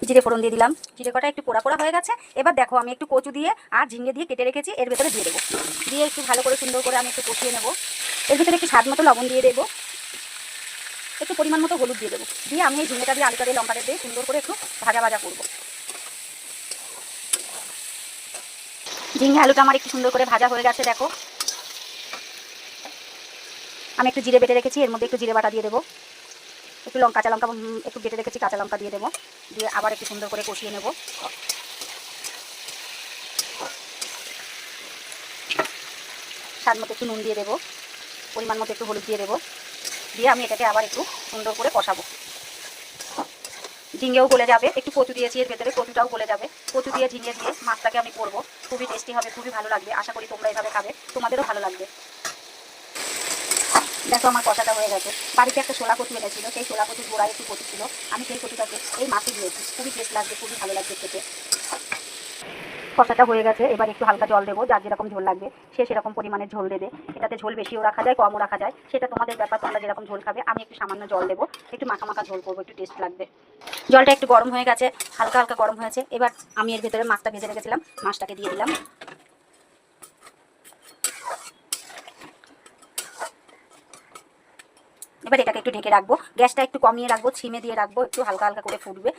জিরে ফোড়ন দিয়ে দিলাম। জিরে কটা একটু পোড়া পোড়া হয়ে গেছে। এবার দেখো আমি একটু কচু দিয়ে আর ঝিঙে দিয়ে কেটে রেখেছি, এর ভেতরে দিয়ে দেবো। দিয়ে একটু ভালো করে সুন্দর করে আমি একটু কষিয়ে নেবো। এর ভেতরে একটু স্বাদ মতো লবণ দিয়ে দেবো, একটু পরিমাণ মতো হলুদ দিয়ে দেবো। দিয়ে আমি এই ঝিঙেটা দিয়ে আলুটা দিয়ে লঙ্কাটা দিয়ে সুন্দর করে একটু ভাজা ভাজা করবো। ঝিঙে আলুটা আমার একটু সুন্দর করে ভাজা হয়ে গেছে। দেখো আমি একটু জিরে বেটে রেখেছি, এর মধ্যে একটু জিরে বাটা দিয়ে দেবো। একটু কাঁচা লঙ্কা একটু বেটে রেখেছি, কাঁচা লঙ্কা দিয়ে দেবো। দিয়ে আবার একটু সুন্দর করে কষিয়ে নেব। স্বাদ মতো একটু নুন দিয়ে দেবো, পরিমাণ মতো একটু হলুদ দিয়ে দেবো। দিয়ে আমি এটাকে আবার একটু সুন্দর করে কষাবো। ঝিঙেও গলে যাবে, একটু কচু দিয়েছি এর ভেতরে, কচুটাও গলে যাবে। কচু দিয়ে ঝিঙে দিয়ে মাছটাকে আমি করবো। খুবই টেস্টি হবে, খুবই ভালো লাগবে। আশা করি তোমরা এভাবে খাবে, তোমাদেরও ভালো লাগবে। দেখো আমার কষাটা হয়ে গেছে। বাড়িতে একটা শোলা কচু এনেছিল, সেই শোলা কচুর গোড়ায় একটু কচু ছিল, আমি সেই কচুটাকে এই মাছে দিয়েছি। খুবই টেস্ট লাগবে, খুবই ভালো লাগবে খেতে। কষাটা হয়ে গেছে, এবার একটু হালকা জল দেবো। যার যেরকম ঝোল লাগবে সে সেরকম পরিমাণের ঝোল দেবে। এটাতে ঝোল বেশিও রাখা যায়, কমও রাখা যায়, সেটা তোমাদের ব্যাপার, তোমরা যেরকম ঝোল খাবে। আমি একটু সামান্য জল দেবো, একটু মাখা মাখা ঝোল করবো, একটু টেস্ট লাগবে। জলটা একটু গরম হয়ে গেছে, হালকা হালকা গরম হয়েছে। এবার আমি এর ভেতরে মাছটা ভেজে রেখেছিলাম, মাছটাকে দিয়ে দিলাম। এবার এটাকে একটু ঢেকে রাখবো, গ্যাসটা একটু কমিয়ে রাখবো, ছিমে দিয়ে রাখবো, একটু হালকা হালকা করে ফুটবে।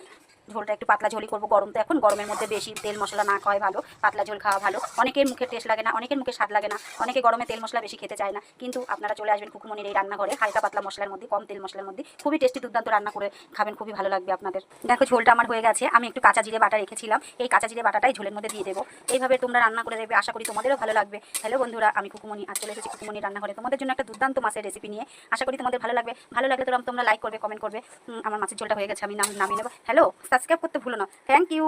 ঝোলটা একটু পাতলা ঝোলই করবো, গরম তো এখন, গরমের মধ্যে বেশি তেল মশলা না খাওয়াই ভালো, পাতলা ঝোল খাওয়া ভালো। অনেকের মুখে টেস্ট লাগে না, অনেকের মুখে স্বাদ লাগে না, অনেকে গরমে তেল মশলা বেশি খেতে চায় না। কিন্তু আপনারা চলে আসবেন খুকুমনির এই রান্নাঘরে, হালকা পাতলা মশলার মধ্যে, কম তেল মশলার মধ্যে খুবই টেস্টি দুর্দান্ত রান্না করে খাবেন, খুবই ভালো লাগবে আপনাদের। দেখো ঝোলটা আমার হয়ে গেছে, আমি একটু কাঁচা জিরে বাটা রেখেছিলাম, এই কাঁচা জিরে বাটাটাই ঝোলের মধ্যে দিয়ে দেবো। এইভাবে তোমরা রান্না করে দেবে, আশা করি তোমাদেরও ভালো লাগবে। হ্যালো বন্ধুরা, আমি খুকুমনি, আজ চলে এসেছি খুকুমনির রান্নাঘরে তোমাদের জন্য একটা দুর্দান্ত মাছের রেসিপি নিয়ে। আশা করি তোমাদের ভালো লাগবে। ভালো লাগলে তোমরা লাইক করবে, কমেন্ট করবে। আমার মাছের ঝোলটা হয়ে গেছে, আমি নামিয়ে নেবো। হ্যালো, সাবস্ক্রাইব করতে ভুলো না। Thank you.